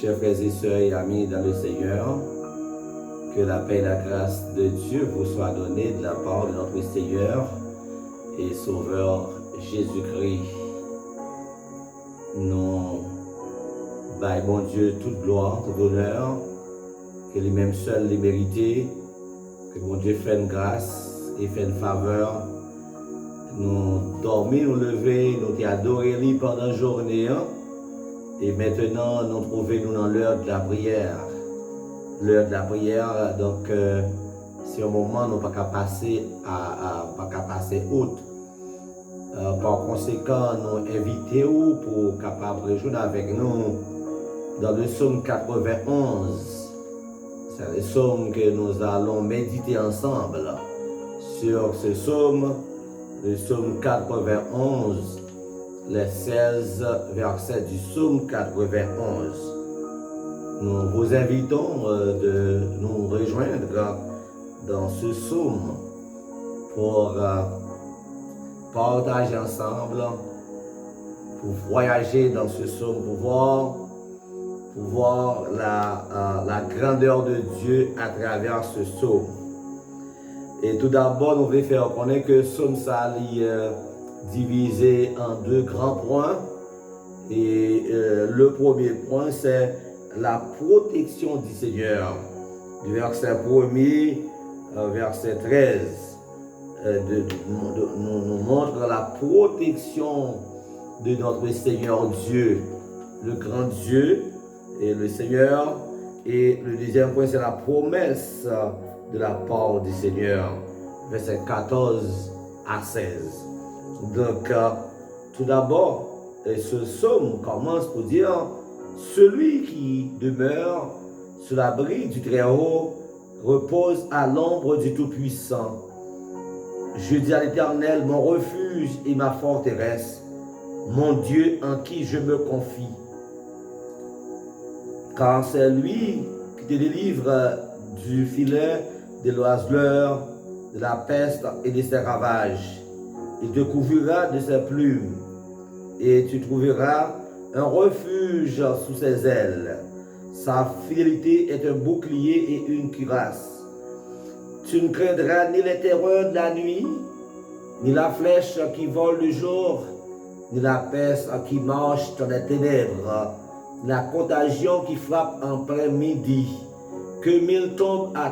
Chers frères et sœurs et amis dans le Seigneur, que la paix et la grâce de Dieu vous soient données de la part de notre Seigneur et Sauveur Jésus-Christ. Nous baillons bon Dieu toute gloire, tout honneur, que lui-même seul les mérité, que bon Dieu fait une grâce et fait une faveur. Nous dormons, nous lever, nous adorons lui pendant la journée. Et maintenant, nous trouvons dans l'heure de la prière. L'heure de la prière, donc, c'est un moment où nous ne pouvons pas passer outre. Par conséquent, nous invitons pour capable rejoindre avec nous dans le psaume 91. C'est le psaume que nous allons méditer ensemble. Sur ce psaume, le psaume 91, les 16 versets du psaume 91. Nous vous invitons de nous rejoindre dans ce psaume pour partager ensemble, pour voyager dans ce psaume, pour voir la grandeur de Dieu à travers ce psaume. Et tout d'abord, nous voulons faire connaître que ce psaume divisé en deux grands points. Et le premier point, c'est la protection du Seigneur. Du verset 1er, verset 13, nous montre la protection de notre Seigneur Dieu, le grand Dieu et le Seigneur. Et le deuxième point, c'est la promesse de la part du Seigneur, verset 14 à 16. Donc, tout d'abord, ce psaume commence pour dire « Celui qui demeure sous l'abri du Très-Haut repose à l'ombre du Tout-Puissant. Je dis à l'Éternel, mon refuge et ma forteresse, mon Dieu en qui je me confie. Car c'est lui qui te délivre du filet de l'oiseleur, de la peste et de ses ravages. Il te couvrira de ses plumes, et tu trouveras un refuge sous ses ailes. Sa fidélité est un bouclier et une cuirasse. Tu ne craindras ni les terreurs de la nuit, ni la flèche qui vole le jour, ni la peste qui marche dans les ténèbres, ni la contagion qui frappe en plein midi. Que 1000 tombent à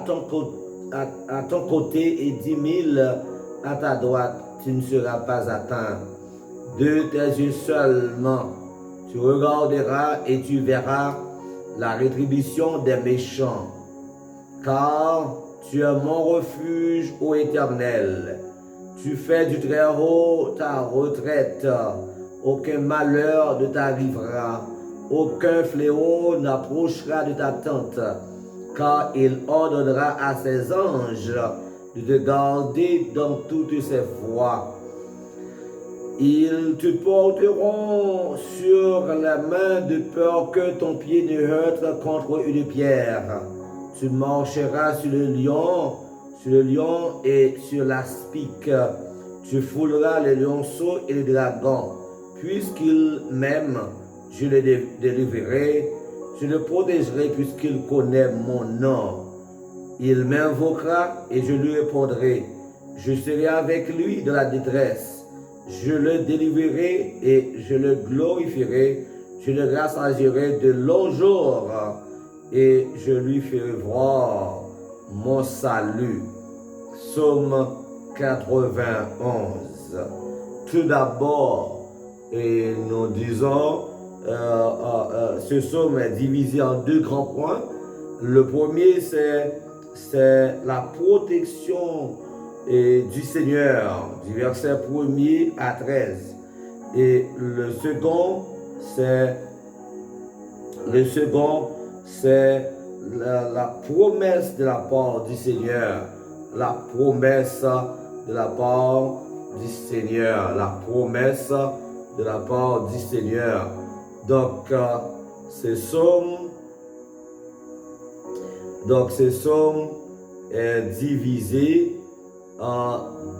ton côté et 10 000 à ta droite, tu ne seras pas atteint. De tes yeux seulement, tu regarderas et tu verras la rétribution des méchants. Car tu es mon refuge, ô Éternel. Tu fais du Très-Haut ta retraite. Aucun malheur ne t'arrivera. Aucun fléau n'approchera de ta tente. Car il ordonnera à ses anges de te garder dans toutes ses voies. Ils te porteront sur la main de peur que ton pied ne heurte contre une pierre. Tu marcheras sur le lion et sur l'aspic. Tu fouleras les lionceaux et les dragons. Puisqu'il m'aime, je le délivrerai. Je le protégerai puisqu'il connaît mon nom. Il m'invoquera et je lui répondrai. Je serai avec lui dans la détresse. Je le délivrerai et je le glorifierai. Je le rassasierai de longs jours et je lui ferai voir mon salut. Psaume 91. Tout d'abord, nous disons, ce psaume est divisé en deux grands points. Le premier, c'est la protection du Seigneur, du verset 1er à 13. Et le second, c'est la promesse de la part du Seigneur. La promesse de la part du Seigneur. La promesse de la part du Seigneur. Donc, ce psaume est divisé en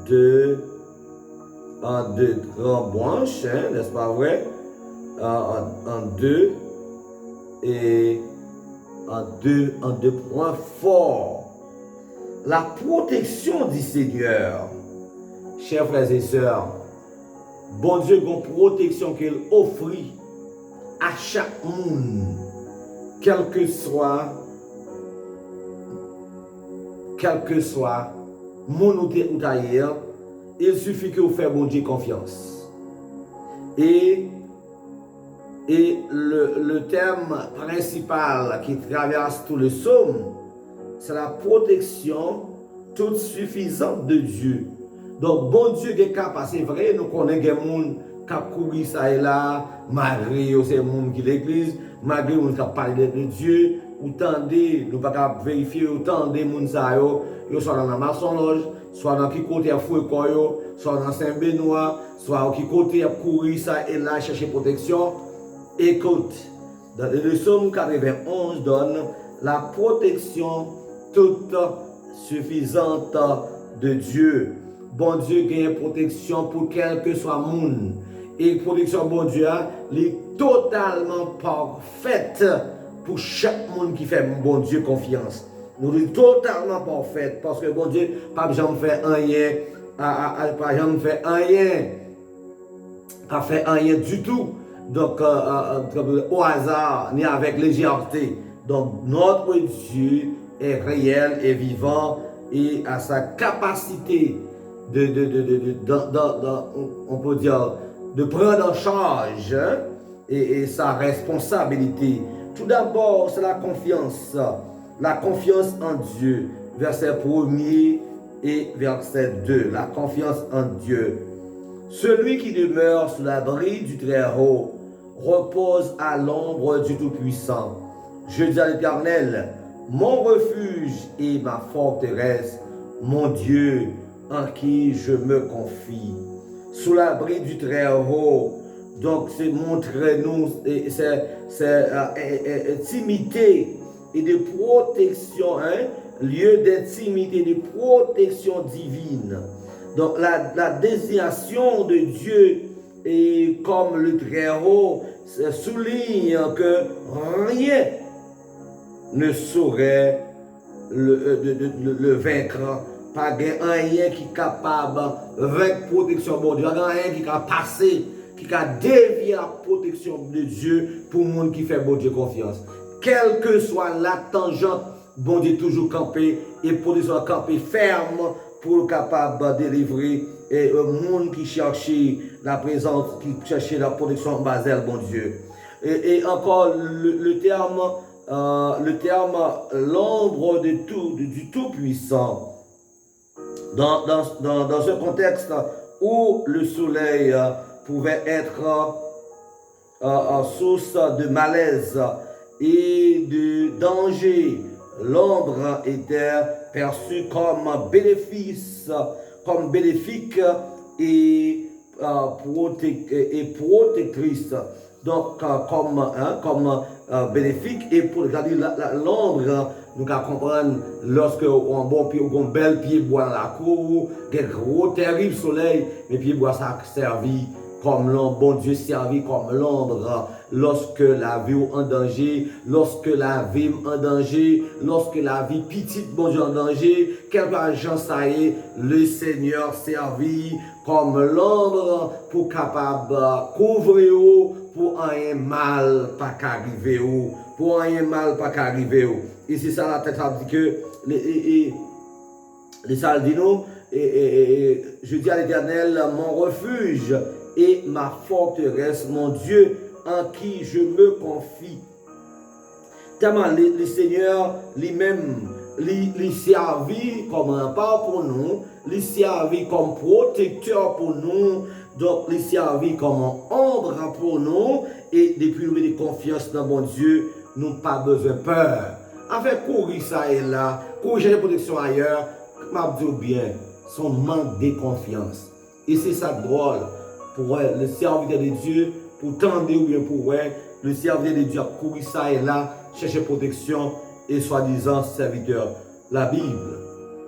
deux grandes branches, n'est-ce pas vrai? En deux et en deux points forts. La protection du Seigneur, chers frères et sœurs, bon Dieu, une protection qu'il offre à chaque monde, quel que soit mon ou d'ailleurs, il suffit que vous fassiez bon Dieu confiance. Et le thème principal qui traverse tout le psaume, c'est la protection toute suffisante de Dieu. Donc, bon Dieu est capable, c'est vrai, nous connaissons des gens qui courent ça et là, malgré ces gens qui l'église, malgré les gens qui parlent de Dieu, ou tendez, nous ne pouvons pas vérifier, ou tendez les gens, soit dans la maçonnerie, soit dans qui côté à Foucault, soit dans Saint-Benoît, soit qui côté à courir ça et là, chercher protection. Écoute, dans le psaume 91 donne la protection toute suffisante de Dieu. Bon Dieu gagne protection pour quel que soit le monde. Et protection bon Dieu est totalement parfaite pour chaque monde qui fait bon Dieu confiance. Nous sommes totalement parfaite parce que bon Dieu pas jamais fait rien, pas jamais fait rien, pas fait rien du tout. Donc au hasard ni avec légèreté. Donc notre Dieu est réel et vivant et a sa capacité on peut dire, de prendre en charge et sa responsabilité. Tout d'abord, c'est la confiance en Dieu, verset 1er et verset 2, la confiance en Dieu. Celui qui demeure sous l'abri du Très-Haut repose à l'ombre du Tout-Puissant. Je dis à l'Éternel, mon refuge et ma forteresse, mon Dieu, en qui je me confie. Sous l'abri du Très-Haut, donc c'est montrer nous, c'est intimité et de protection, lieu d'intimité, de protection divine. Donc la désignation de Dieu et comme le Très-Haut souligne que rien ne saurait le vaincre. Pas rien qui est capable avec protection de Dieu, rien qui a passé, qui a dévié la protection de Dieu pour le monde qui fait bon Dieu confiance. Quelle que soit la tangente, bon Dieu toujours campé et protection campé ferme pour capable de délivrer et un monde qui cherchait la présence, qui cherchait la protection basale, bon Dieu. Et encore le terme l'ombre du Tout-Puissant. Dans ce contexte où le soleil pouvait être source de malaise et de danger, l'ombre était perçue comme bénéfique et protectrice. Donc, comme bénéfique et pour l'ombre, nous comprenons lorsque on bon pied, on bel pied bois dans la cour, des gros terrible soleil, mais pied bois ça servi comme l'ombre, bon Dieu servi comme l'ombre lorsque la vie est en danger, lorsque la vie est en danger, lorsque la vie petite, bon Dieu en danger, quel agent ça est, le Seigneur servi comme l'ombre pour capable couvrir pour un mal pas qu'arriver pour un mal pas qu'arriver. Et c'est ça la tête a dit que les saldinos je dis à l'Éternel mon refuge et ma forteresse, mon Dieu en qui je me confie. Tellement le Seigneur lui-même lui servi comme un rempart pour nous, lui servi comme protecteur pour nous, donc lui servi comme un ombre pour nous, et depuis nous de confiance dans mon Dieu, nous n'avons pas besoin de peur. Avec courir ça et là, courir de protection ailleurs, m'a dit bien, son manque de confiance. Et c'est ça drôle pour le serviteur de Dieu, pour tendre ou bien pour le serviteur de Dieu a couru ça et là, chercher protection et soi-disant serviteur. La Bible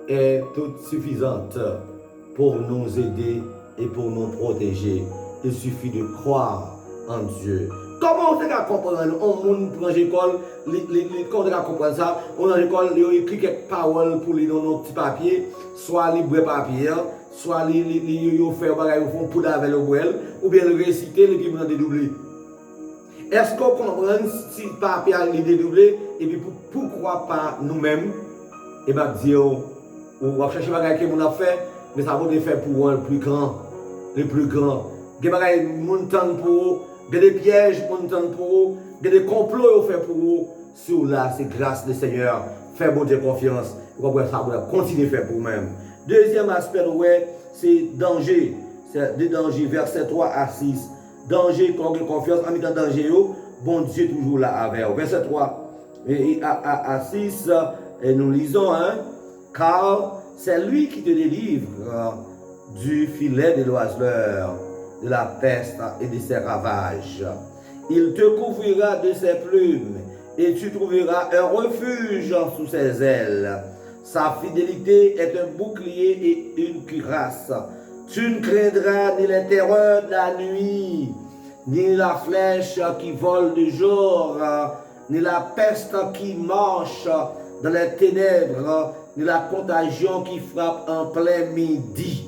est toute suffisante pour nous aider et pour nous protéger. Il suffit de croire en Dieu. comment on peut comprendre? On monde prend l'école, comment on peut comprendre ça? On a l'école, il écrit quelques paroles pour les dans nos petits papiers, soit les brés papier, soit les faire bagaille au fond pour avec le brel, ou bien le réciter et puis on dédoubler. Est-ce qu'on comprend si le papier est dédoublé et puis pourquoi pas nous-mêmes, et bien dire, on va chercher bagaille que on a fait, mais ça va faire pour un plus grand, le plus grand. Des bagailles montant pour des pièges montant pour des complots fait pour vous. Sur là, c'est grâce du Seigneur. Fais bon Dieu confiance. Vous pouvez ça continuer à faire pour vous-même. Deuxième aspect, ouais, c'est danger. C'est des dangers, versets 3 à 6. Danger, quand on a confiance, en mettant danger, bon Dieu toujours là avec vous. Verset 3 et à 6, et nous lisons, hein, car c'est lui qui te délivre du filet de l'oiseleur, de la peste et de ses ravages. Il te couvrira de ses plumes et tu trouveras un refuge sous ses ailes. Sa fidélité est un bouclier et une cuirasse. Tu ne craindras ni les terreurs de la nuit, ni la flèche qui vole de jour, ni la peste qui marche dans les ténèbres, ni la contagion qui frappe en plein midi.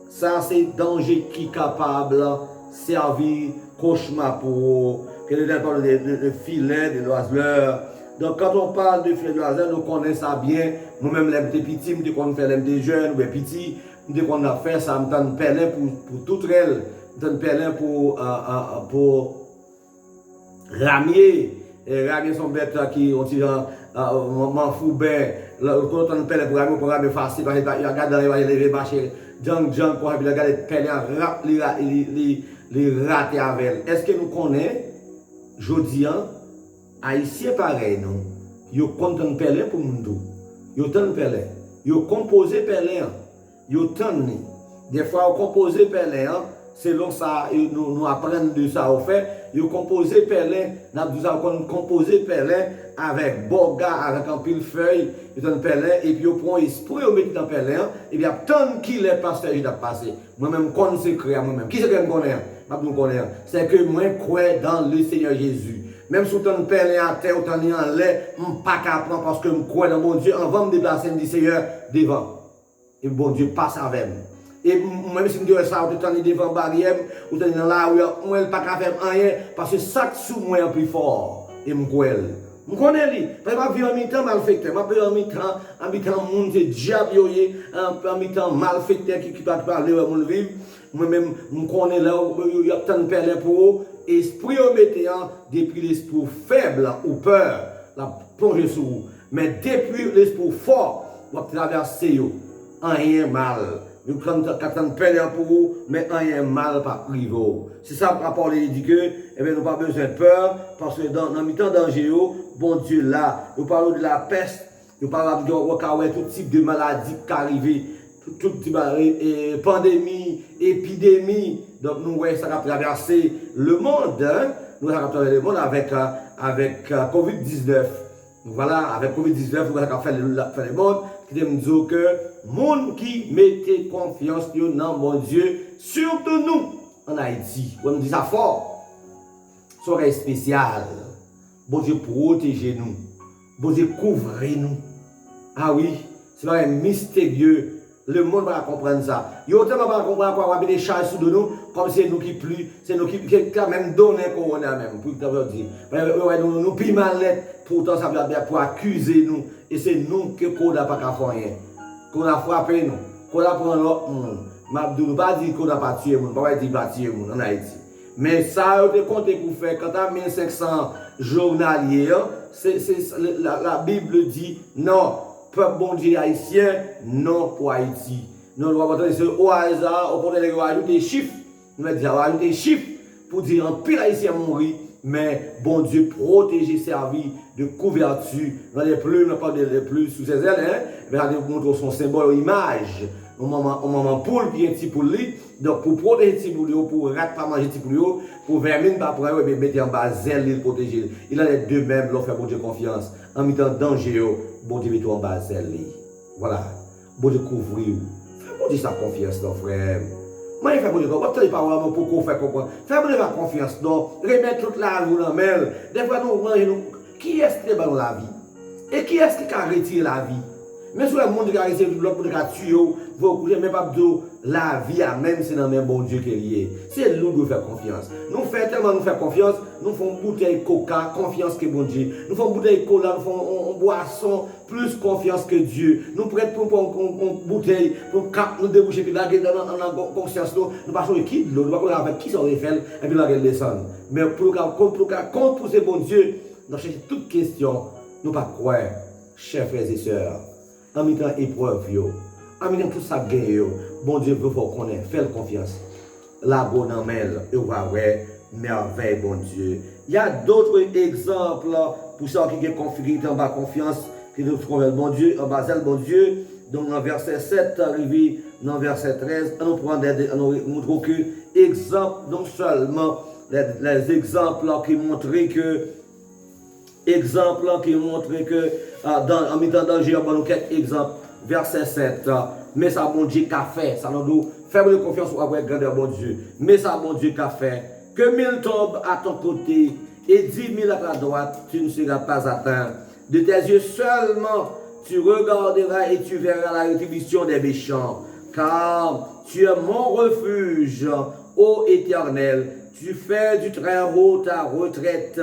Ça, c'est danger qui est capable de servir cauchemar pour vous. Quelqu'un parle de filet, de l'oiseleur. Donc, quand on parle de filet de l'oiseleur, nous connaissons ça bien. Nous-mêmes, les petits, nous devons faire les jeunes, les petits, nous devons faire ça, nous devons faire pour tout elle, nous devons faire pour ramier. Ramier son bête qui ont dit, m'en fous bien. Quand on pelle pour ramier facile, parce qu'il y a gars dans les marchés. Jang, quoi, puis regarde les pelles, les rater avec elle. Est-ce que nous connaissons, jeudi, Haïtien pareil, non? Ils comptent pelle pour nous. Ils ont pelle. Ils composé pelle. Ils ont des fois, ils composé pelle, selon ça, nous apprenons de ça au fait. Ils ont composé pelle, nous avons composé pelle avec boga, avec un pile feuille, ils ont pelle, et puis ils prennent esprit, ils mettent dans pelle, et puis tant qu'il est pasteur, il a passé. Moi-même, consacré à moi-même. Qui c'est que je connais? C'est que moi, je crois dans le Seigneur Jésus. Même si on pelle à terre, on est en lait, je ne peux pas apprendre parce que je crois dans mon Dieu, avant de me déplacer, je dis Seigneur, devant. Et bon Dieu passe avec moi. Et même si je dis ça, on est devant la barrière, ou est dans là où on ne peut pas faire rien, parce que ça sous moi est plus fort. Et je crois. Je connais lui. Parce que je vis en mi-temps malfaiteur. Je vis en mi-temps, monde c'est diable, en mi-temps malfaiteur qui va parler à mon vivre. Moi-même, je connais là où il y a tant de perles pour eux. Esprit au météo, depuis l'esprit faible ou peur, la plonge sur vous. Mais depuis l'esprit fort, vous traversez rien mal. Vous quand perles pour vous, mais rien mal pas privé. C'est ça rapport les dit que, eh bien, nous pas besoin de peur, parce que dans le temps danger, bon Dieu là, nous parlons de la peste, nous parlons de tout type de maladie qui arrive, tout type de pandémie, épidémie. Donc nous voyons ça qui a traversé le monde, hein? Nous avons traversé le monde avec Covid-19. Voilà, avec Covid-19, nous avons fait le monde qui nous dit que le monde qui mettait confiance dans mon Dieu, surtout nous en Haïti, on dit ça fort, soirée spéciale. Bon Dieu protégez nous, bon Dieu couvrez nous. Ah oui, c'est vrai mystérieux. Le monde va comprendre ça. Il y a autant va comprendre quoi, on va des charges sous de nous, comme c'est nous qui plus, c'est nous qui quand même donné corona même, pour dire. Nous plus mal, pourtant ça veut dire pour accuser nous, et c'est nous que qu'on n'a pas qu'à faire rien. Qu'on a frappé nous, qu'on a pris l'autre monde. Mabdou ne pas dire qu'on n'a pas tué nous, pas dire pas tué nous en Haïti. Mais ça, on compté pour faire, quand tu as 1500 journaliers, la Bible dit non. Peuple bon Dieu haïtien, non pour Haïti. Nous devons entendre au hasard, on peut ajouter des chiffres. Nous devons ajouter des chiffres pour dire un pile haïtien mourir, mais bon Dieu protéger, servir de couverture. Dans les plumes, on parle des plumes sous ses ailes, hein, mais on montre son symbole, image. On maman poule qui est un petit poule. Donc pour protéger petit poule, pour rat pas manger petit poule, pour vermine pas prendre, mais mettre en bas zèle, il protéger. Il a les deux mêmes, l'on fait bon Dieu confiance. En mettant danger, bon Dieu met en bas zèle. Voilà. Bon Dieu couvrir. Fais bon Dieu sa confiance, non frère. Moi, il fait pour les gens, pas les paroles pour qu'on fasse comprendre. Fais-moi la confiance, non. Remettre toute la vie dans la Des fois, nous, qui est-ce qui est dans la vie? Et qui est-ce qui a retiré la vie? Mais sur le monde qui a retiré l'autre monde qui a tué, vous couchez même pas de la vie, même c'est dans le même bon Dieu qui est lié. C'est nous qui devons faire confiance. Nous faisons tellement nous faire confiance, nous faisons bouteille coca, confiance que bon Dieu. Nous faisons bouteille cola, nous faisons boisson, plus confiance que Dieu. Nous prêtons pour une bouteille, pour nous déboucher, puis là, dans la conscience, nous passons qui de l'eau, nous passons avec qui ça aurait fait, et puis là, elle descend. Mais contre ces bons Dieu, nous cherchons toutes questions, nous pas croire, chers frères et sœurs, en mettant épreuve, en mettant tout ça gagne, bon Dieu veut qu'on ait, faites confiance. La bonne amène, et on va voir, merveille, bon Dieu. Il y a d'autres exemples pour ceux qui ont configuré en bas confiance, qui nous trouvent bon Dieu, en bas bon Dieu. Donc, dans verset 7, arrivé dans verset 13, on nous montre que exemple, non seulement les exemples qui montrent que, en mettant en danger, on nous quelques exemples. Verset 7, mais ça, bon Dieu, qu'a fait, ça nous faites confiance au grandeur, bon Dieu, mais ça, bon Dieu, qu'a fait, que 1000 tombent à ton côté et 10 000 à ta droite, tu ne seras pas atteint. De tes yeux seulement, tu regarderas et tu verras la rétribution des méchants, car tu es mon refuge, ô Éternel, tu fais du très haut ta retraite,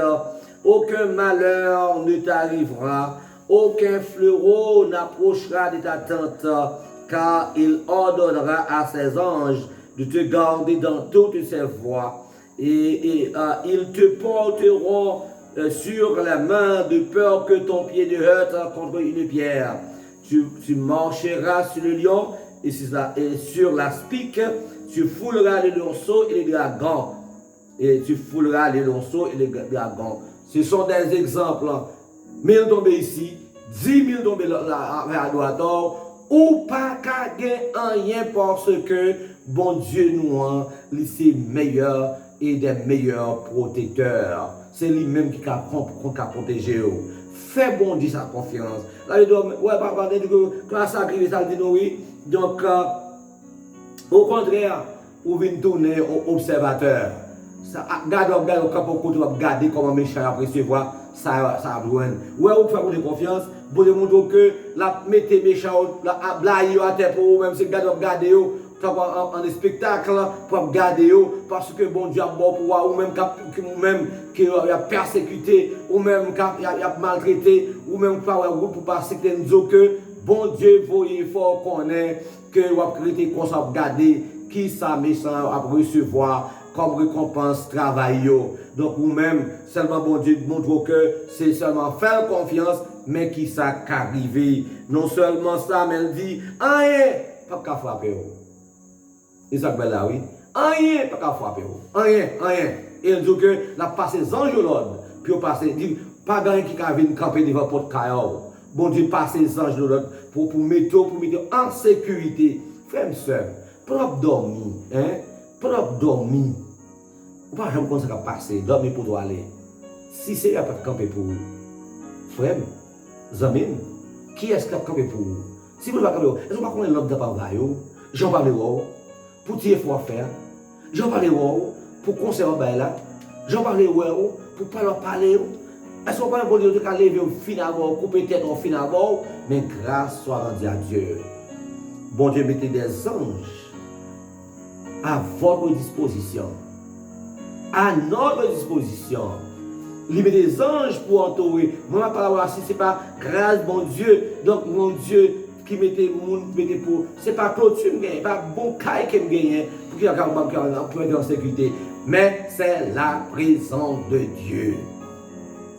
aucun malheur ne t'arrivera, aucun fléau n'approchera de ta tente, car il ordonnera à ses anges de te garder dans toutes ses voies, et ils te porteront sur la main de peur que ton pied ne heurte contre une pierre. Tu marcheras sur le lion et sur la spique, tu fouleras les lionceaux et les dragons. Et tu fouleras les lionceaux et les dragons. Ce sont des exemples. 1000 tombés ici, 10 000 tombés là à droite, ou pas qu'à rien parce que bon Dieu nous a laissé meilleur et des meilleurs protecteurs. C'est lui-même qui a protégé. Fais bon Dieu sa confiance. Là, il dit, ouais, papa, quand ça arrive, ça dit oui. Donc, au contraire, vous venez tourner observateur. Regarde, quand vous regardez comment méchant après se voir, ça a besoin. Ouais, vous faites confiance, vous démontrez que la mettez méchant, la blague à terre pour vous, même si vous regardez, en spectacle pour regarder, parce que bon Dieu a bon pouvoir, ou même qui a persécuté, ou même qui a maltraité, ou même pour persécuter, nous que bon Dieu, il faut qu'on ait que vous avez qu'on s'en regarder, qui ça méchant à recevoir comme récompense travail. Donc, vous-même, seulement bon Dieu montre que c'est seulement faire confiance, mais qui ça qu'arriver. Non seulement ça, mais elle dit, rien, pas qu'à frapper. Et ça que là, oui. Rien, pas qu'à frapper. Rien. Et elle dit que la passe les anges de l'ordre, puis on passe, dit, pas d'un qui a venir camper devant porte caillou. Bon Dieu, passe les anges de l'ordre pour mettre en sécurité. Frère et soeur, pour dormir, pour dormir. Vous ne pouvez pas jamais comme ça passer, dormir pour aller. Si c'est pas de camper pour vous, frère, Zamine, qui est-ce qui a campé pour vous? Si vous ne pouvez pas camper, est-ce que vous ne pouvez pas connaître l'homme de travail? J'en parle pour tirer faut faire. J'en parle pour conserver là. J'en parle pour parler. Est-ce qu'on peut dire que lever finalement, couper tête finalement, mais grâce soit rendue à Dieu. Bon Dieu mettez des anges à votre disposition, à notre disposition. Il met des anges pour entourer. Moi, ma parole, si ce n'est pas grâce, bon Dieu, donc mon Dieu qui mettait pour. Ce n'est pas clôture, ce n'est pas bon caille qui me gagne pour qu'il y ait un en sécurité, mais c'est la présence de Dieu.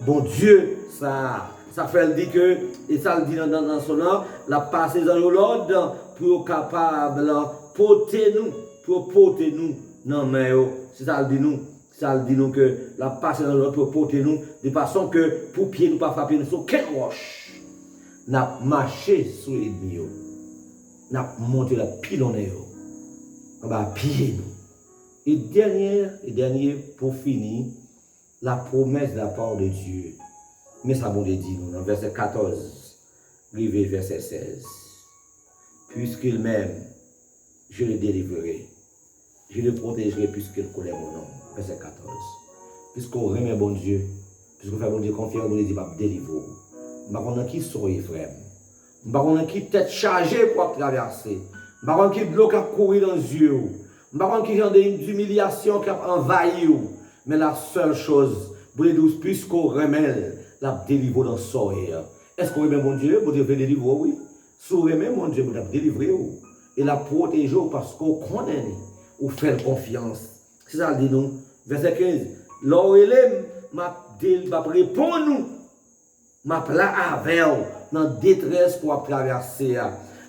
Bon Dieu, ça fait le dire que, et ça le dit dans son nom, la passe dans l'ordre pour capable porter nous, non mais c'est ça le dit nous. Ça dit nous que la passe dans l'autre pour porter nous, de façon que pour pied nous pas frapper nous sur quelle roche. N'a marché sur les ennemis. N'a monté la pilonner. On va pied nous. Et dernier pour finir, la promesse de la part de Dieu. Mais ça bon Dieu dit nous dans verset 14, arrivé verset 16. Puisqu'il m'aime, je le délivrerai. Je le protégerai puisqu'il connaît mon nom. Verset 14. Puisqu'on remet bon Dieu, puisqu'on fait bon Dieu confiance, on dit, je vais délivrer. Je ne sais pas qui soyez frère. Je ne sais pas qui tête chargée pour traverser. Je ne sais pas qui de l'eau qui a couru dans les yeux. Je ne sais pas qui genre d'humiliation qui a envahi. Mais la seule chose, pour les 12, puisqu'on remet, la délivrer dans le soleil. Est-ce qu'on remet mon Dieu? Bon Dieu veut délivrer, oui. Si on remet mon Dieu, vous délivrer. Et la protéger parce qu'on connaît. Ou faire confiance. C'est ça, dit nous. Verset 15. L'orélem m'a répondre nous. M'a là avec dans détresse pour traverser.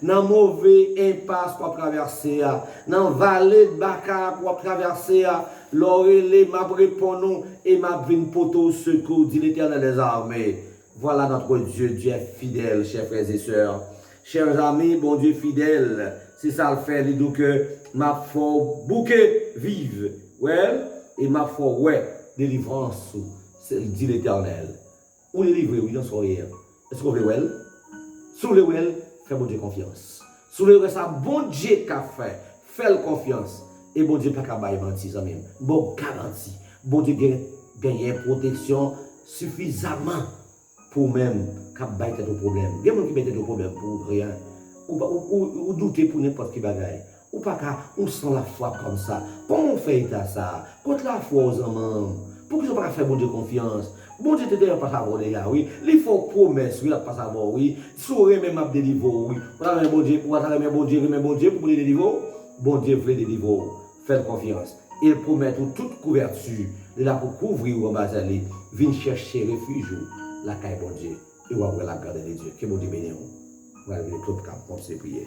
Dans mauvais impasse pour traverser. Dans vallée de Bakar pour traverser. L'orélem m'a répondre nous et m'a venu pour au secours, dit l'Éternel des armées. Voilà notre Dieu, Dieu est fidèle, chers frères et sœurs. Chers amis, bon Dieu fidèle. C'est ça le fait, il dit que ma foi bouquet vive, ouais, et ma foi, ouais, délivrance, dit l'Éternel. Ou délivrer, oui, dans son hier. Est-ce qu'on veut, ouais? Sous le well, fais bon Dieu confiance. Sous le ça, bon Dieu qu'a fait, fais confiance. Et bon Dieu pas qu'à bailler menti, ça même. Bon garantie. Bon Dieu gagne protection suffisamment pour même qu'à bailler ton problème. Il y a des gens qui mettent des problèmes pour rien. Ou douter pour n'importe qui bagaille. Ou pas qu'à, on sent la foi comme ça. Comment on fait ça? Contre la foi aux hommes. Pourquoi ils ne pas faire bon Dieu confiance? Bon Dieu t'était pas savoir déjà, oui. Il faut promesse, oui, il pas savoir, oui. Souris même à délivrer, oui. Pour avoir bon Dieu, pour avoir bon Dieu, bon Dieu, pour délivrer. Bon Dieu veut délivrer. Faites confiance. Il promet toute couverture. Il est là pour couvrir ou en bas d'aller. Viens chercher refuge. La caille bon Dieu. Et on va la garde de Dieu. Que bon Dieu bénisse. Voilà le club cap pour se prier.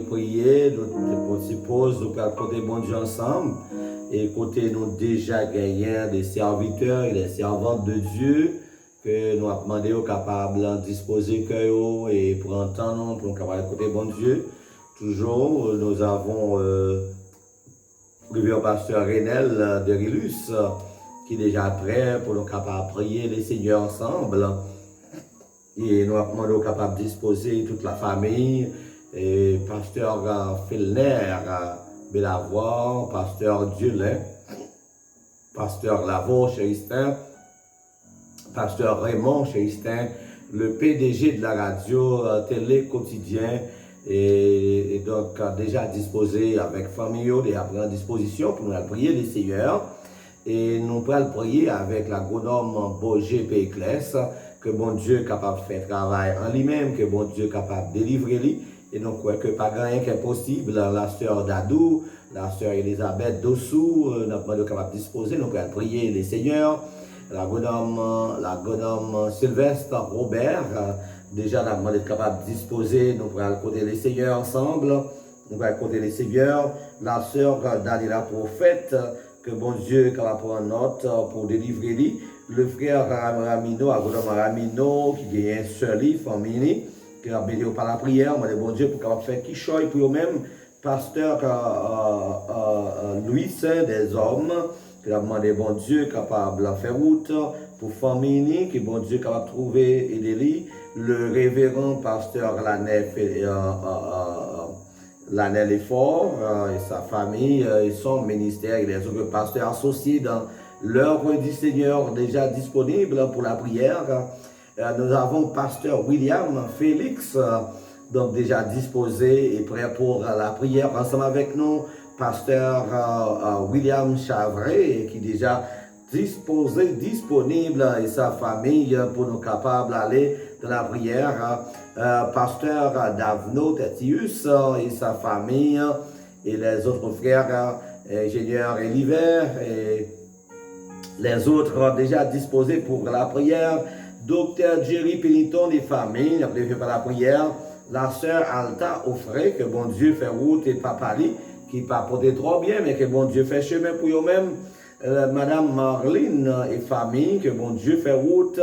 Prier, nous suppose, nous allons côté bon Dieu ensemble, et côté nous déjà gagnants des serviteurs et des servantes de Dieu, que nous avons demandé aux capables de disposer cœur et pour entendre, pour nous capables côté bon Dieu. Toujours, nous avons le révérend pasteur Renel de Rilus, qui est déjà prêt pour nous capables de prier les Seigneurs ensemble. Et nous avons demandé aux capables de disposer toute la famille. Et pasteur Felner, Belavoie, pasteur Dieulet, pasteur Lavaux, Chéristin, pasteur Raymond Chéristin, le PDG de la radio télé quotidien, et donc déjà disposé avec famille, et après en disposition pour nous prier les Seigneurs. Et nous allons prier avec l'agronome Boger Péclès, que bon Dieu est capable de faire travail en lui-même, que bon Dieu est capable de délivrer lui. Et donc, que pas rien qui est possible, la sœur Dadou, la sœur Elisabeth Dossou, nous sommes capables de disposer, nous pouvons prier les seigneurs, la gonome Sylvestre Robert, déjà nous sommes capables de disposer, nous pouvons côté les seigneurs ensemble, nous pouvons côté les seigneurs, la sœur Dalila Prophète, que bon Dieu est capable de prendre note pour délivrer lui, le frère Ramino, agronome Ramino, qui est un seul famille, qui a béni par la prière, mais bon Dieu pour capable faire qui choisit pour eux-mêmes, pasteur Louis des hommes, qui a demandé bon Dieu capable de faire route pour famille, qui bon Dieu capable de trouver et délit, le révérend pasteur Lanel Effort et sa famille et son ministère et les autres pasteurs associés dans l'œuvre du Seigneur déjà disponible pour la prière. Nous avons pasteur William Félix, donc déjà disposé et prêt pour la prière ensemble avec nous. Pasteur William Chavray, qui est déjà disposé, disponible et sa famille pour nous capables d'aller dans la prière. Pasteur Davno Tetius et sa famille et les autres frères, ingénieurs Eliver et les autres déjà disposés pour la prière. Docteur Jerry Péniton des familles, appelé par la prière. La sœur Alta Offray, que bon Dieu fait route et pas Paris, qui pas porté trop bien, mais que bon Dieu fait chemin pour eux-mêmes. Madame Marlene et famille, que bon Dieu fait route.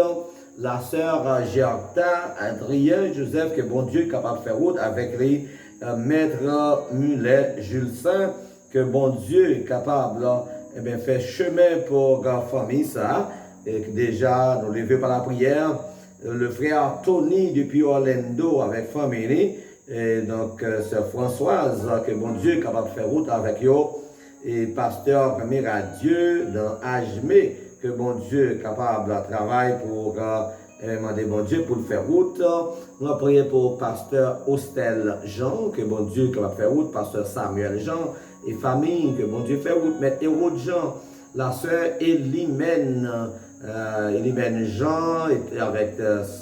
La sœur Gerta, Adrien, Joseph, que bon Dieu est capable de faire route avec les maîtres Mulet, Jules Saint, que bon Dieu est capable de faire chemin pour la famille, ça. Et que déjà, nous levons par la prière. Le frère Tony depuis Orlando avec famille. Et donc, c'est Françoise, que bon Dieu est capable de faire route avec eux. Et pasteur Miradieu dans Ajmé, que bon Dieu est capable de travailler pour demander bon Dieu pour le faire route. Nous prions pour pasteur Hostel Jean, que bon Dieu est capable de faire route. Pasteur Samuel Jean et famille, que bon Dieu fait route. Mais Hérode Jean, la sœur Elimène. Elimène Jean avec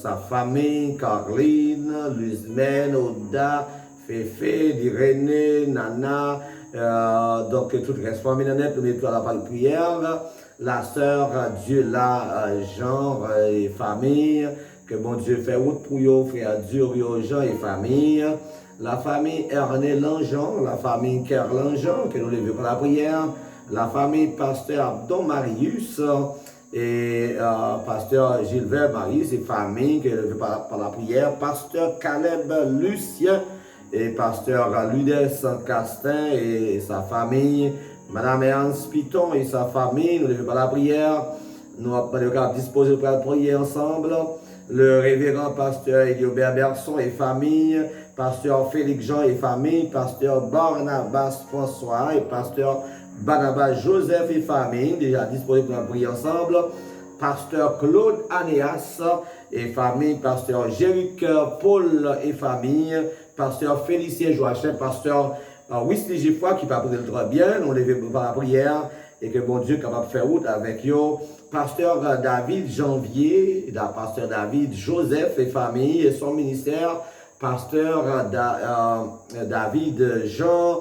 sa famille, Caroline, Luzmène, Oda, Féfé, Irénée, Nana, donc toute la famille nous mettons à la prière, la sœur Dieu là, Jean et famille, que bon Dieu fait route pour eux, frère Dieu, Jean et famille, la famille Ernest Langean, la famille Kerr Langean, que nous levons pour la prière, la famille pasteur Abdon Marius, et pasteur Gilbert Marius et famille qui est levé par la prière, pasteur Caleb Lucien et pasteur Ludès Castin et sa famille, madame Ernst Piton et sa famille, nous levés par la prière, nous avons disposé pour la prière ensemble, le révérend pasteur Eliobert Berson et famille, pasteur Félix Jean et famille, pasteur Barnabas François et pasteur Barnabas Joseph et famille, déjà disposés pour la prière ensemble. Pasteur Claude Anéas et famille. Pasteur Jéric Paul et famille. Pasteur Félicien Joachim. Pasteur Wesley Giffroy qui va poser le droit bien. On les veut par la prière et que bon Dieu est capable de faire route avec eux. Pasteur David Janvier. Pasteur David Joseph et famille et son ministère. Pasteur David Jean.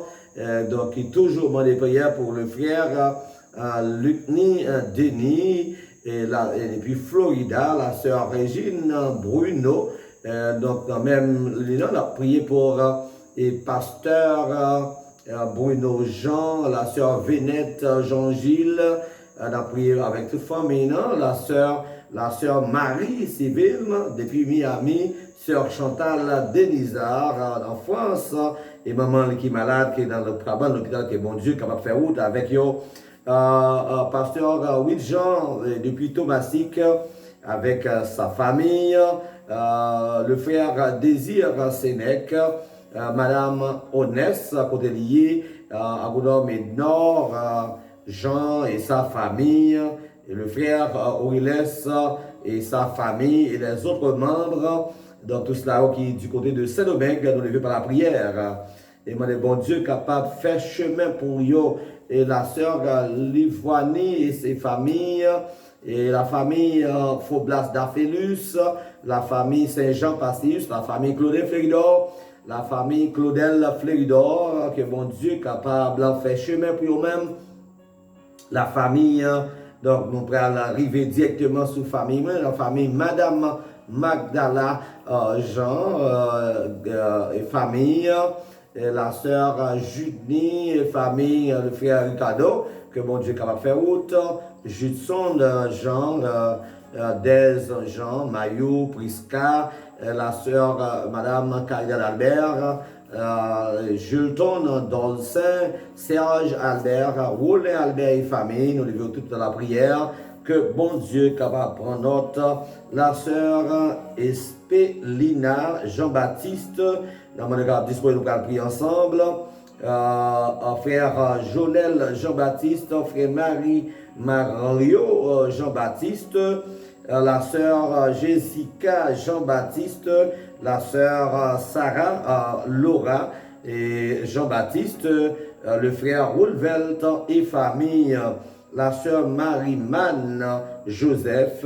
Donc, il toujours demandé des prières pour le frère Lucny Denis et puis Florida, la sœur Régine Bruno. Donc, même, on a prié pour et pasteur Bruno Jean, la sœur Vénette Jean-Gilles. On a prié avec toute famille, non? La sœur Marie Civile, depuis Miami, sœur Chantal Denizard en France, et maman qui est malade, qui est dans l'hôpital, qui est bon Dieu, capable de faire route avec eux. Pasteur Jean depuis Thomasik, avec sa famille, le frère Désir Sénèque, madame Onès, côté lié, à Goudom et Nord, Jean et sa famille, et le frère Aurélès et sa famille, et les autres membres, dans tout cela qui est du côté de Saint-Domingue, nous levés par la prière. Et mon bon Dieu capable de faire chemin pour eux. Et la sœur Livoanie et ses familles, et la famille Faublas d'Aphélus, la famille Saint-Jean Passius, la famille Claudel Fléridor, la famille Claudel Fléridor, que mon Dieu capable de faire chemin pour eux-mêmes. La famille, donc nous pourrons arriver directement sous famille, la famille Madame Magdala Jean et famille, et la sœur Judny et famille, le frère Ricardo, que bon Dieu est capable de faire route, Judson Jean, Des Jean, Mayou, Prisca, la sœur Madame Carida d'Albert, Julton Dolcin, Serge Albert, Roulin Albert et famille, nous levons toute la prière, que bon Dieu est capable de prendre note, la sœur Espélina Jean-Baptiste, nous avons disposé de prier ensemble, frère Jonel Jean-Baptiste, frère Mario Jean-Baptiste, la sœur Jessica Jean-Baptiste, la sœur Sarah Laura et Jean-Baptiste, le frère Roosevelt et famille, la sœur Marie-Man Joseph,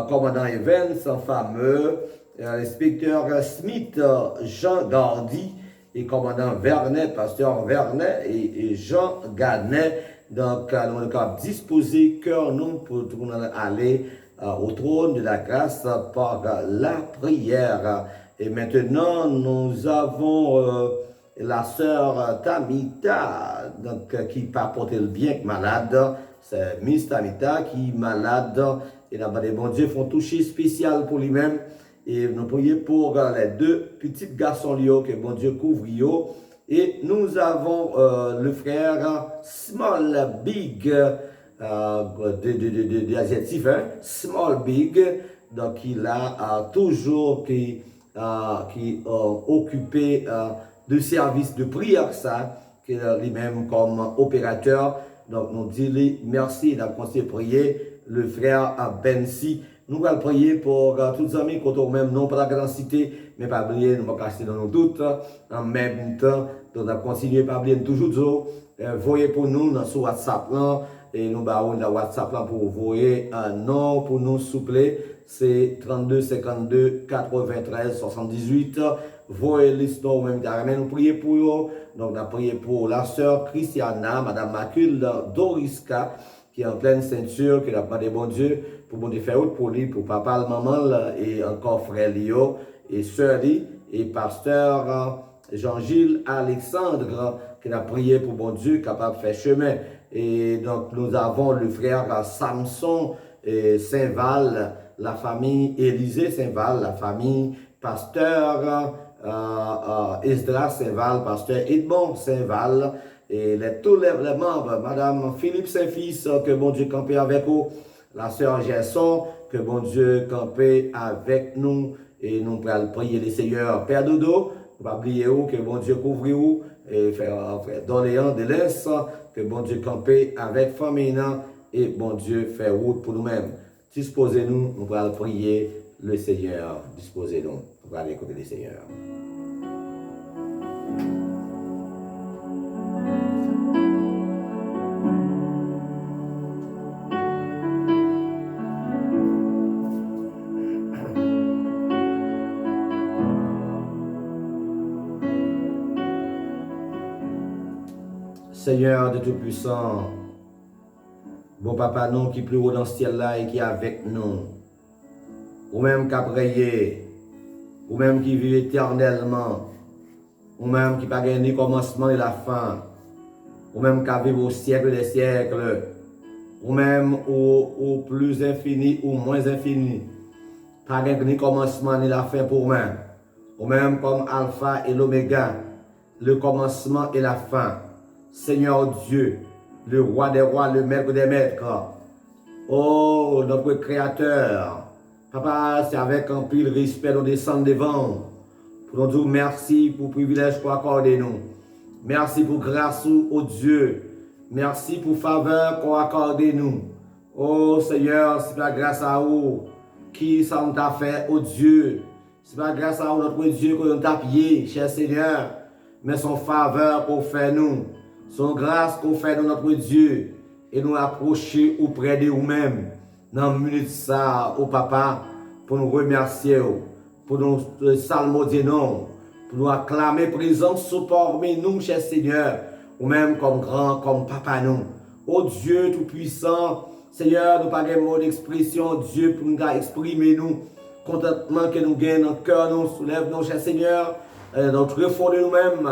commandant Evans, fameux, l'inspecteur Smith Jean Gardy et commandant Vernet, pasteur Vernet et Jean Ganet. Donc, nous avons disposé cœur nous pour aller au trône de la grâce par la prière. Et maintenant, nous avons la sœur Tamita, donc, qui pas porté le bien, malade. C'est Miss Tamita qui est malade. Et là-bas, les bons dieux font toucher spécial pour lui-même. Et nous prions pour les deux petits garçons que bon Dieu couvre. Et nous avons le frère Small Big, de l'adjectif, hein? Small Big, donc il a toujours qui occupé de service de prière, ça, lui-même comme opérateur. Donc nous disons merci d'avoir prié le frère Bensi. Nous allons prier pour tous les amis qui ont même non pas la grande cité, mais pas oublier, nous allons cacher dans nos doutes en même temps. Donc nous allons continuer par oublier toujours. Voyez pour nous sur WhatsApp là, et nous allons dans WhatsApp là pour voyer un nom pour nous souffler. C'est 32 52 93 78. Voyez l'histoire même nous prier pour eux. Donc nous allons prier pour la sœur Christiana, Madame Maculde Doriska, qui est en pleine ceinture, qui a demandé bon Dieu pour bon Dieu faire autre pour lui, pour papa, maman et encore frère Lio et sœur et pasteur Jean-Gilles Alexandre qui a prié pour bon Dieu capable de faire chemin. Et donc nous avons le frère Samson Saint-Val, la famille Élisée Saint-Val, la famille pasteur Esdras Saint-Val, pasteur Edmond Saint-Val, et tous les membres, Madame Philippe Saint-Fils, que bon Dieu campe avec vous, la sœur Gerson, que bon Dieu campe avec nous, et nous allons prier les Seigneurs. Père Dodo, ne pas oublier que bon Dieu couvre vous, et frère Doléan de l'Est, que bon Dieu campe avec famille, et bon Dieu fait route pour nous-mêmes. Disposez-nous, nous allons prier le Seigneur. Disposez-nous, nous allons écouter le Seigneur. Seigneur de Tout-Puissant, bon papa nous qui est plus haut dans ce ciel-là et qui est avec nous, ou même qui a prié, ou même qui vit éternellement, ou même qui n'a pas ni commencement ni la fin, ou même qui vit au siècle des siècles, ou même au plus infini ou moins infini, pas ni commencement ni la fin pour moi, ou même comme Alpha et l'Oméga, le commencement et la fin. Seigneur Dieu, le roi des rois, le maître des maîtres, oh notre créateur, papa, c'est avec un pile respect nous descendre devant, pour nous dire merci pour le privilège qu'on accorde nous, merci pour grâce au Dieu, merci pour faveur qu'on accorde nous, oh Seigneur, c'est pas grâce à vous qui ça nous a fait, oh Dieu, c'est pas grâce à vous notre Dieu qu'on nous a payé, cher Seigneur, mais son faveur qu'on fait nous. Son grâce qu'on fait dans notre Dieu et nous approcher auprès de nous-mêmes dans une minute ça au papa pour nous remercier, pour nous salmodier non, pour nous acclamer présence parmi nous, cher Seigneur, ou même comme grand, comme papa nous. Oh Dieu tout-puissant, Seigneur, nous pas de mots d'expression, Dieu, pour nous exprimer nous, contentement que nous gagnons dans le cœur, nous soulève, nous, cher Seigneur, notre refond de nous-mêmes,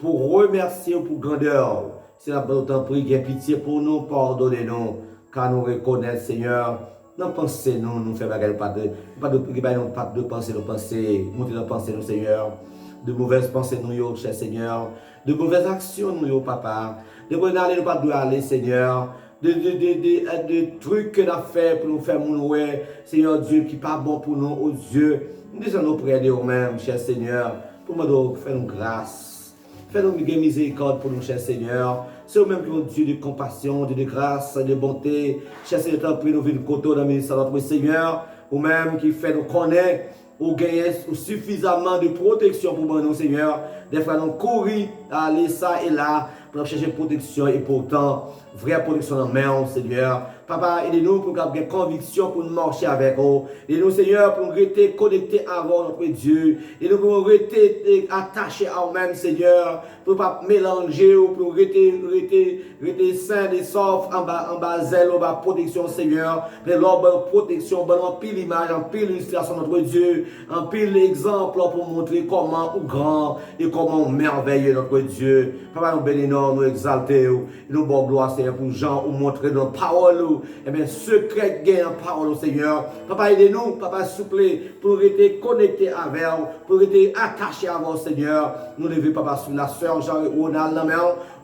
pour remercier pour grandeur. C'est la bonne prie, qui pitié pour nous, pardonnez-nous, car nous reconnaissons, Seigneur, nos pensées, nous faisons pas de pensée, nos pensées, monter nos pensées, nous, Seigneur, de mauvaises pensées, nous, cher Seigneur, de mauvaises actions, nous, papa, de bonnes aller, nous pas de aller, Seigneur, de trucs que nous avons fait pour nous faire mourir, Seigneur Dieu, qui n'est pas bon pour nous, oh Dieu, nous disons prier de nous-mêmes, cher Seigneur, pour nous faire une grâce. Fais-nous miséricorde pour nous, cher Seigneur. C'est nous-mêmes qui sommes Dieu de compassion, Dieu de grâce, de bonté. Cher Seigneur, prie nous vivre côté dans le ministère de notre Seigneur. Ou même qui fait nous connaître, ou gagner suffisamment de protection pour nous, Seigneur. Des fois, nous courir, aller ça et là, pour chercher protection. Et pourtant, vraie protection dans main, Seigneur. Papa, aidez-nous pour avoir des convictions pour nous marcher avec vous. Aidez-nous, Seigneur, pour nous rester connectés à vous, notre Dieu. Aidez-nous pour nous rester attachés à nous-mêmes, Seigneur. Pour ne pas mélanger, pour rester sains et saufs en bas zèle, en bas protection, Seigneur. Mais l'homme protection, en pile image, en pile illustration, notre Dieu. En pile exemple pour montrer comment ou grand et comment merveilleux, notre Dieu. Papa, nous bénissons, nous exaltons, nous bon gloire, Seigneur, pour Jean, ou montrer nos paroles, et bien, secret gain en parole, Seigneur. Papa, aidez-nous, Papa, s'il vous plaît, pour rester connectés avec vous, pour rester attachés à vous, Seigneur. Nous levons, Papa, sur la sœur Jean-Ronald,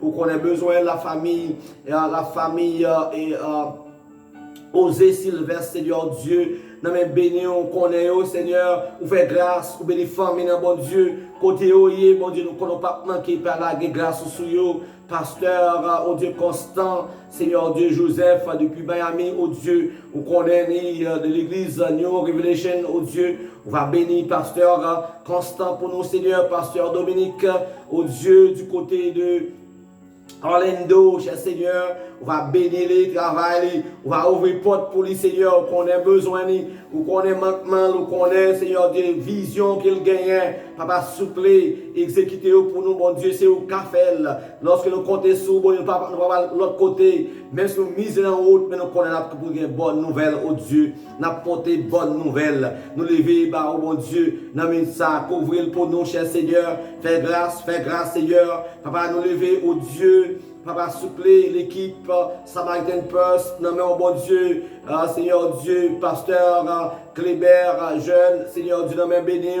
où on a besoin de la famille, Osez Sylvestre, Seigneur Dieu. Nous bénissons, connaît, Seigneur, ou fait grâce, ou bénis famille, bon Dieu. Côté oye, bon Dieu, nous ne connaissons pas manquer par la grâce sur vous. Pasteur, oh Dieu Constant, Seigneur Dieu Joseph, depuis Miami, oh Dieu, on connaît de l'église New Revelation, oh Dieu, on va bénir Pasteur Constant pour nous, Seigneur, Pasteur Dominique, oh Dieu, du côté de Orlando, cher Seigneur, on va bénir les travail, on va ouvrir porte pour les Seigneur, qu'on ait besoin, ou qu'on ait manquement, ou qu'on ait, Seigneur, des visions qu'il gagne. Papa, souple, exécutez pour nous, bon Dieu, c'est au café. Lorsque nous comptons sur, bon Dieu, papa, nous allons de l'autre côté, même si nous misons en route, mais nous connaissons pour une bonne nouvelle, oh Dieu, nous porté bonne nouvelle. Nous lever, bah, oh bon Dieu, nous mettons ça, couvrir pour nous, cher Seigneur, fais grâce, Seigneur. Papa, nous lever, oh Dieu. Papa, souple l'équipe Samaritan Purse, nommé au bon Dieu, Seigneur Dieu, pasteur Kléber, jeune, Seigneur Dieu, nommé béni,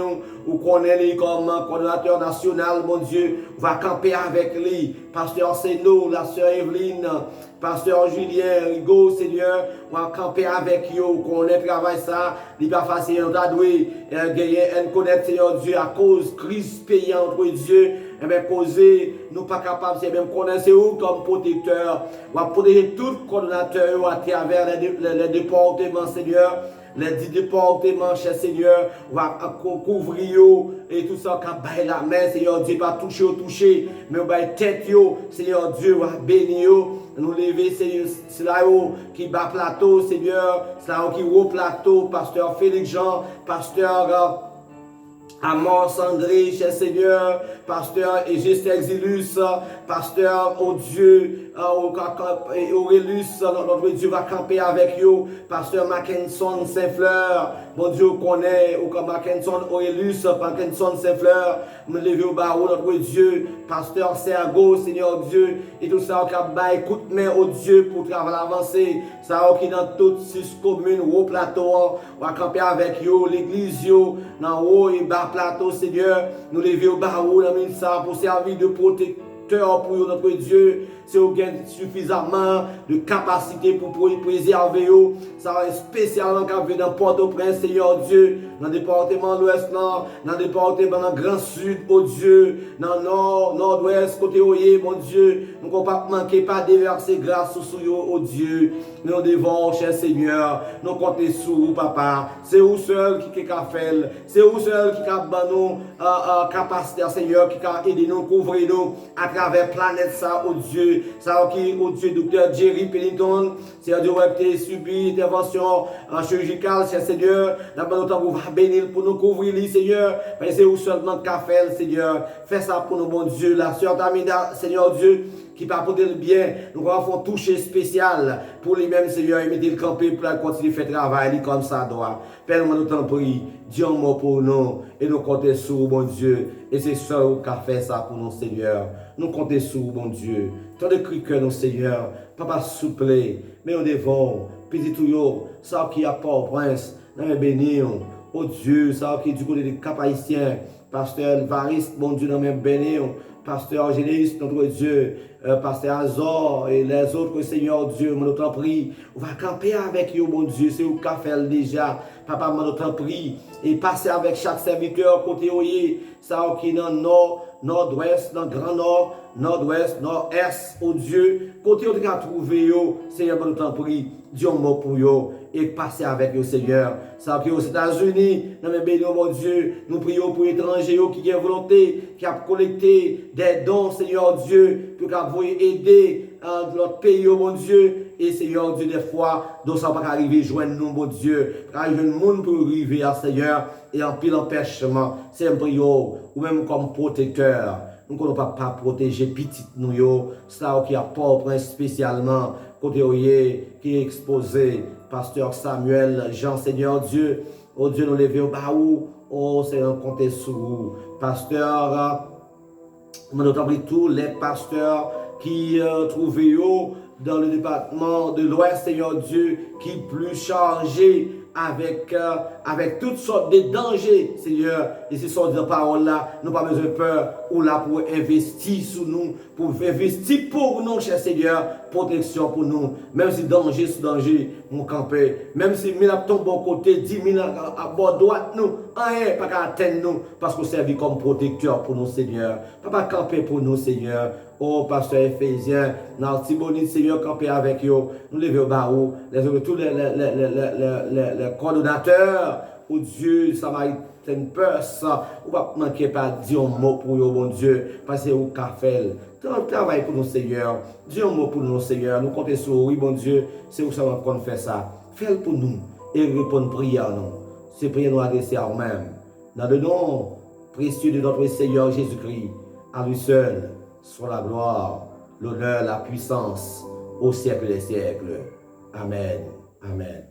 ou connaît comme coordonnateur national, mon Dieu, va camper avec lui, pasteur Seno, la sœur Evelyne, pasteur Julien, Rigaud, Seigneur, va camper avec eux, qu'on ait travaillé ça, il va faire Seigneur, d'adouer, gagner un connaître, Seigneur Dieu, à cause crise payante entre Dieu. Eh bien, causer, nous pas capables, c'est même connaître où comme protecteur. On va protéger tout coordonnateur à travers les départements, Seigneur. Les 10 départements, cher Seigneur, on va couvrir et tout ça, quand on la main, Seigneur Dieu, pas toucher, mais on va tête, Seigneur Dieu, on va bénir, nous lever, Seigneur, c'est là qui bat plateau, Seigneur, c'est là qui haut plateau, pasteur Félix Jean, pasteur Amos André, cher Seigneur, pasteur Égiste Exilus, pasteur, oh Dieu, Aurélus, notre Dieu va camper avec vous, pasteur Mackinson Saint-Fleur, mon Dieu connaît, ou comme Mackinson Aurélus, Mackinson Saint-Fleur, nous levons au barreau, notre Dieu, pasteur Sergo, Seigneur Dieu, et tout ça, qui écoute main au Dieu pour travailler avancer, ça qui dans toutes 6 communes, au plateau, on va camper avec vous, l'église, dans haut et bas plateau, Seigneur, nous levons au barreau, ça pour servir de protecteur pour notre Dieu. Si vous avez suffisamment de capacité pour préserver, ça va spécialement quand vous dans Port-au-Prince, Seigneur Dieu, dans le département de l'Ouest, dans le département dans le Grand Sud, oh Dieu, dans le Nord, Nord-Ouest, côté Oye, mon Dieu, nous ne pouvons pas manquer, pas déverser grâce sur vous, oh Dieu. Nous devons, cher Seigneur, nous compter sur vous, Papa. C'est vous seul qui a fait, c'est vous seul qui a nous capacité, Seigneur, qui a aidé nous, couvrir nous à travers la planète, ça, oh Dieu. Ça, oh Dieu, docteur Jerry Pennington, Seigneur Dieu, qui a subi intervention chirurgicale, cher Seigneur. D'abord, nous t'avons béni pour nous couvrir, Seigneur. Mais c'est vous seulement qui a fait, Seigneur. Fais ça pour nous, bon Dieu. La sœur Tamida, Seigneur Dieu, qui va apporter le bien, nous allons faire toucher spécial pour lui-même, Seigneur, et mettre le camper pour continuer à faire travail comme ça doit. Père, nous t'en prie, Dieu un mot pour nous, et nous comptons sur bon Dieu, et c'est seul qui a fait ça pour nous, Seigneur. Nous comptons sur bon Dieu. Tant de cris que nous, Seigneur, Papa, souple, mais nous devons, petit tout, ça qui a pas au prince, nous bénissons, oh Dieu, ça qui est du côté des Cap-Haïtiens, Pasteur Variste, bon Dieu, nous bénissons. Pasteur Angéliste, notre Dieu, Pasteur Azor et les autres, Seigneur Dieu, nous t'en prie, on va camper avec vous, mon Dieu, c'est où qu'a fait déjà, Papa, nous t'en prie, et passer avec chaque serviteur, côté Oye, ça qui est dans le nord, nord-ouest, dans le grand nord, nord-ouest, nord-est, oh Dieu, côté où tu as trouvé, Seigneur, nous t'en prie, Dieu mot pour vous, et passer avec vous, Seigneur. Ça qui est aux États-Unis, nous bénissons, mon Dieu, nous prions pour les étrangers qui ont volonté, qui ont collecté des dons, Seigneur Dieu, pour qu'ils puissent aider l'autre pays, oh mon Dieu, et Seigneur Dieu, des fois, nous sommes pas arriver joindre nous, mon Dieu, car il y a un monde pour arriver à Seigneur, et en pile empêchement, c'est un priot, ou même comme protecteur. Nous ne pouvons pas protéger petit nous, ça qui a pas au prince spécialement, côté qui est exposé, pasteur Samuel, Jean, Seigneur Dieu, oh Dieu, nous lever au bas où, oh Seigneur, comptez sur vous, pasteur, nous avons tous les pasteurs qui trouvent dans le département de l'Ouest, Seigneur Dieu, qui est plus chargé avec toutes sortes de dangers, Seigneur. Et ce sont des paroles-là, nous n'avons pas besoin de peur, ou là pour investir sur nous, pour investir pour nous, cher Seigneur, protection pour nous. Même si danger sur danger, mon camper, même si nous avons bon côté, 10 000 à bord droite, nous, rien, pas qu'à atteindre nous, parce qu'on servit comme protecteur pour nous, Seigneur. Pas camper pour nous, Seigneur. Oh, pasteur Ephésien, dans Tibonite, Seigneur, camper avec eux, nous lever au barreau, tous les coordonnateurs, ou Dieu, Samaritain Purse, ou pas manquer pas dire un mot pour eux, bon Dieu, parce que vous café. Travaille pour nous, Seigneur. Dis un mot pour nous, Seigneur. Nous comptons sur oui, bon Dieu, c'est où ça va qu'on fait ça. Fais-le pour nous et répondre prière nous. C'est prière nous adresser à nous-mêmes. Dans le nom précieux de notre Seigneur Jésus-Christ, à lui seul, soit la gloire, l'honneur, la puissance, au siècle des siècles. Amen. Amen.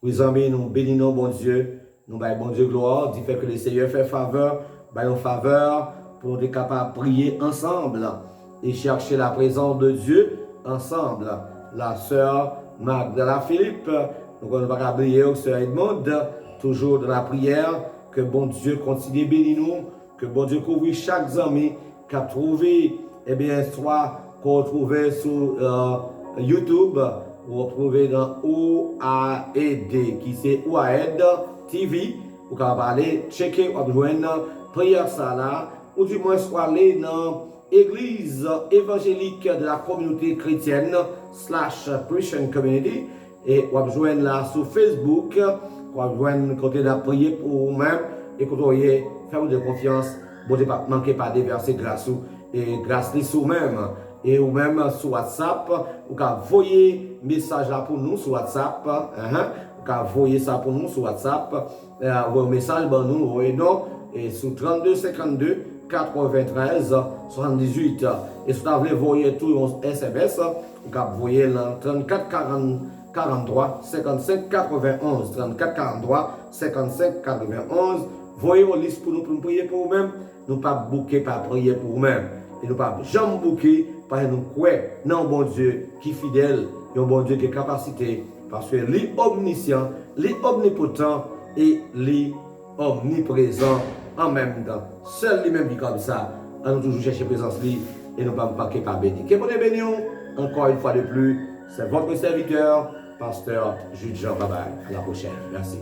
Oui, amis, nous bénissons, bon Dieu. Nous baillons, bon Dieu, gloire. Dit fait que le Seigneur fait faveur, baillons faveur pour être capable de prier ensemble et chercher la présence de Dieu ensemble. La sœur Magdala Philippe, nous ne pas oublier la sœur Edmond, toujours dans la prière, que bon Dieu continue de bénir nous, que bon Dieu couvre chaque ami qui a trouvé, eh bien, soit qu'on trouve sur YouTube, ou retrouver dans OAED, qui c'est OAED TV, vous pouvez aller checker, ou joindre prière ça là, ou du moins soit aller dans l'église évangélique de la communauté chrétienne / Christian Community, et vous joindre là sur Facebook, vous joindre côté de la prière pour vous-même, et que vous faire de confiance, vous ne manquez pas de verser grâce et grâce sur vous-même. Et ou même sur WhatsApp, vous pouvez envoyer message là pour nous sur WhatsApp. Vous pouvez envoyer ça pour nous sur WhatsApp. Envoyer un message pour nous, et sur 32 52 93 78. Et si vous voulez envoyer tout un SMS, vous pouvez envoyer le 34 43 55 91. 34 43 55 91. Voyez une liste pour nous prier pour vous-même. Nous ne pas bouquer, pas prier pour vous-même. Et nous ne pas jamais bouquer. Parce que nous croyons dans un bon Dieu qui est fidèle, et un bon Dieu qui a capacité, parce que lui omniscient, lui omnipotent et lui omniprésent en même temps. Seul lui-même qui comme ça, nous toujours chercher présence lui et nous ne pas manquer par béni. Que bon béni encore une fois de plus, c'est votre serviteur, pasteur Jules Jean. Bye bye. À la prochaine. Merci.